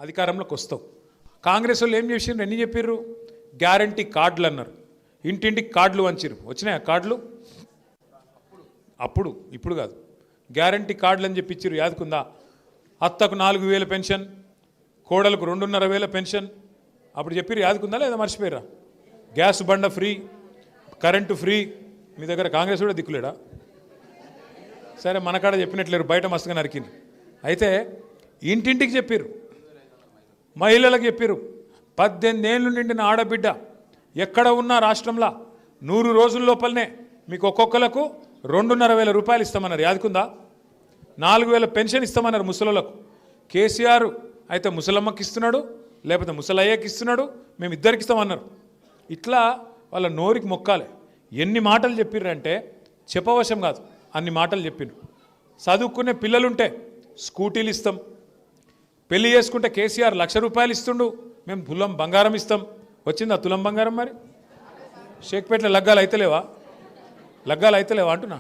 అధికారంలోకి వస్తావు. కాంగ్రెస్ వాళ్ళు ఏం చేసిండ్రు, ఎన్ని చెప్పిర్రు, గ్యారంటీ కార్డులు అన్నారు, ఇంటింటికి కార్డులు వంచిరు. వచ్చినాయి కార్డులు అప్పుడు, ఇప్పుడు కాదు. గ్యారంటీ కార్డులు అని చెప్పి ఇచ్చిర్రు, యాదుకుందా? అత్తకు 4,000 పెన్షన్, కోడలకు 2,500 పెన్షన్. అప్పుడు చెప్పిర్రు, యాదుకుందా లేదా మర్చిపోయారా? గ్యాస్ బండ ఫ్రీ, కరెంటు ఫ్రీ. మీ దగ్గర కాంగ్రెస్ కూడా దిక్కులేడా? సరే, మనకాడ చెప్పినట్లేరు, బయట మస్తుగా నరికింది. అయితే ఇంటింటికి చెప్పిర్రు, మహిళలకు చెప్పిర్రు. 18 ఏళ్ళు నిండిన ఆడబిడ్డ ఎక్కడ ఉన్నా రాష్ట్రంలో 100 రోజుల లోపలనే మీకు ఒక్కొక్కలకు 2,500 రూపాయలు ఇస్తామన్నారు. యాదుకుందా? 4,000 పెన్షన్ ఇస్తామన్నారు ముసలోళ్ళకు. కేసీఆర్ అయితే ముసలమ్మకి ఇస్తున్నాడు, లేకపోతే ముసలయ్యకి ఇస్తున్నాడు, మేము ఇద్దరికి ఇస్తామన్నారు. ఇట్లా వాళ్ళ నోరికి మొక్కాలి. ఎన్ని మాటలు చెప్పిర్రంటే చెప్పవశం కాదు, అన్ని మాటలు చెప్పిండ్రు. చదువుకునే పిల్లలుంటే స్కూటీలు ఇస్తాం, పెళ్లి చేసుకుంటే కేసీఆర్ 1,00,000 రూపాయలు ఇస్తుండు, మేము తులం బంగారం ఇస్తాం. వచ్చిందా తులం బంగారం? మరి షేక్పేటలో లగ్గాలు అయితలేవా? లగ్గాలు అయితలేవా అంటున్నా.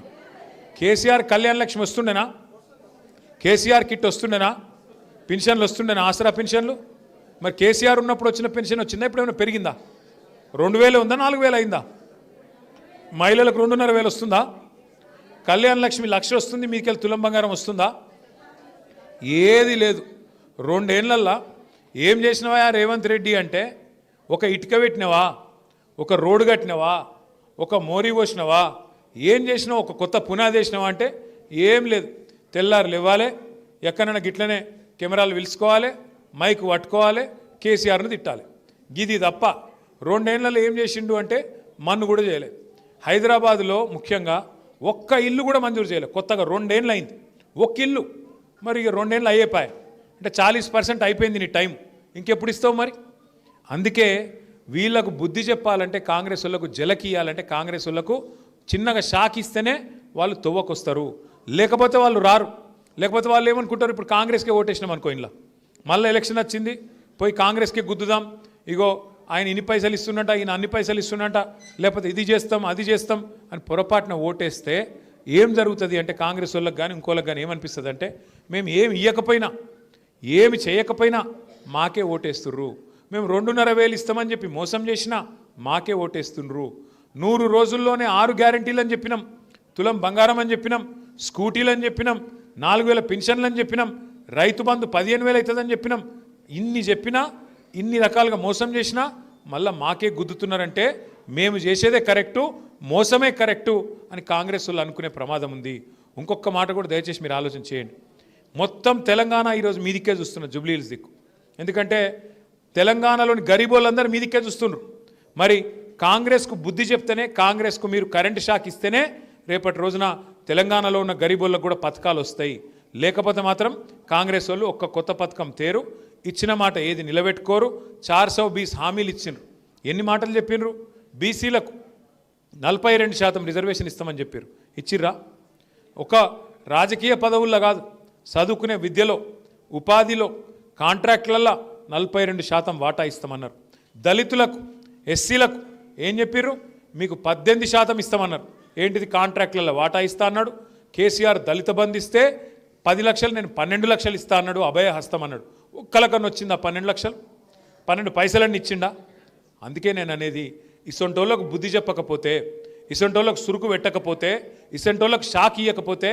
కేసీఆర్ కళ్యాణ లక్ష్మి వస్తుండేనా? కేసీఆర్ కిట్ వస్తుండేనా? పెన్షన్లు వస్తుండేనా? ఆసరా పెన్షన్లు. మరి కేసీఆర్ ఉన్నప్పుడు వచ్చిన పెన్షన్ వచ్చిందా? ఇప్పుడు ఏమైనా పెరిగిందా? 2,000 ఉందా? 4,000 అయిందా? మహిళలకు 2,500 వస్తుందా? కళ్యాణ లక్ష్మి 1,00,000 వస్తుంది, మీకెళ్ళి తులం బంగారం వస్తుందా? ఏది లేదు. 2 ఏళ్లల్లా ఏం చేసినవా రేవంత్ రెడ్డి అంటే, ఒక ఇటుక పెట్టినవా, ఒక రోడ్డు కట్టినవా, ఒక మోరీ పోసినవా, ఏం చేసినావు? ఒక కొత్త పునాది వేసినవా అంటే ఏం లేదు. తెల్లారు లేవాలి, ఎక్కడైనా గిట్లనే కెమెరాలు పిలుచుకోవాలి, మైక్ పట్టుకోవాలి, కేసీఆర్ను తిట్టాలి. గిది తప్ప 2 ఏళ్లలో ఏం చేసిండు అంటే మన్ను కూడా చేయలేదు. హైదరాబాదులో ముఖ్యంగా ఒక్క ఇల్లు కూడా మంజూరు చేయలేదు. కొత్తగా 2 ఏళ్ళు అయింది ఒక్క ఇల్లు. మరి ఇక 2 ఏళ్ళు అయ్యేపాయి అంటే 40% అయిపోయింది నీ టైం, ఇంకెప్పుడు ఇస్తావు మరి? అందుకే వీళ్ళకు బుద్ధి చెప్పాలంటే, కాంగ్రెస్ వాళ్ళకు జలకీయాలంటే, కాంగ్రెస్ వాళ్ళకు చిన్నగా షాక్ ఇస్తేనే వాళ్ళు తొవ్వకొస్తారు, లేకపోతే వాళ్ళు రారు. లేకపోతే వాళ్ళు ఏమనుకుంటారు, ఇప్పుడు కాంగ్రెస్కే ఓటేసినాం అనుకో, ఇంట్లో మళ్ళీ ఎలక్షన్ వచ్చింది, పోయి కాంగ్రెస్కే గుద్దుదాం, ఇగో ఆయన ఇన్ని పైసలు ఇస్తున్నట్ట, ఈయన అన్ని పైసలు ఇస్తున్నట్ట, లేకపోతే ఇది చేస్తాం అది చేస్తాం అని పొరపాటున ఓటేస్తే ఏం జరుగుతుంది అంటే, కాంగ్రెస్ వాళ్ళకి కానీ ఇంకోళ్ళకి కానీ ఏమనిపిస్తుంది అంటే, మేము ఏమి ఇవ్వకపోయినా ఏమి చేయకపోయినా మాకే ఓటేస్తుర్రు, మేము 2,500 ఇస్తామని చెప్పి మోసం చేసినా మాకే ఓటేస్తుండ్రు. 100 రోజుల్లోనే 6 గ్యారంటీలు అని చెప్పినాం, తులం బంగారం అని చెప్పినాం, స్కూటీలు అని చెప్పినాం, 4,000 పెన్షన్లు అని చెప్పినాం, రైతు బంధు 15,000 అవుతుందని చెప్పినాం. ఇన్ని చెప్పినా, ఇన్ని రకాలుగా మోసం చేసినా మళ్ళీ మాకే గుద్దుతున్నారంటే మేము చేసేదే కరెక్టు, మోసమే కరెక్టు అని కాంగ్రెస్ వాళ్ళు అనుకునే ప్రమాదం ఉంది. ఇంకొక మాట కూడా దయచేసి మీరు ఆలోచన చేయండి. మొత్తం తెలంగాణ ఈరోజు మీదికే చూస్తున్నారు, జూబ్లీహిల్స్ దిక్కు. ఎందుకంటే తెలంగాణలోని గరీబోళ్ళందరూ మీదికే చూస్తున్నారు. మరి కాంగ్రెస్కు బుద్ధి చెప్తేనే, కాంగ్రెస్కు మీరు కరెంటు షాక్ ఇస్తేనే రేపటి రోజున తెలంగాణలో ఉన్న గరీబోళ్ళకు కూడా పథకాలు వస్తాయి. లేకపోతే మాత్రం కాంగ్రెస్ వాళ్ళు ఒక్క కొత్త పథకం తేరు, ఇచ్చిన మాట ఏది నిలబెట్టుకోరు. 420 హామీలు ఇచ్చిండ్రు. ఎన్ని మాటలు చెప్పినరు? బీసీలకు 42% రిజర్వేషన్ ఇస్తామని చెప్పారు, ఇచ్చిర్రా? ఒక రాజకీయ పదవుల్లో కాదు, చదువుకునే విద్యలో, ఉపాధిలో, కాంట్రాక్ట్లల్లో 42% వాటా ఇస్తామన్నారు. దళితులకు, ఎస్సీలకు ఏం చెప్పారు? మీకు 18% ఇస్తామన్నారు. ఏంటిది? కాంట్రాక్ట్లలో వాటా ఇస్తా అన్నాడు. కేసీఆర్ దళిత బంధు ఇస్తే 10 లక్షలు, నేను 12 లక్షలు ఇస్తా అన్నాడు, అభయ హస్తం అన్నాడు. ఒక్కలకన్నా వచ్చిందా 12 లక్షలు? 12 పైసలన్నీ ఇచ్చిండా? అందుకే నేను అనేది, ఇసొంటోళ్ళకు బుద్ధి చెప్పకపోతే, ఇసొంటోళ్ళకు సురుకు పెట్టకపోతే, ఇసొంటోళ్ళకు షాక్ ఇవ్వకపోతే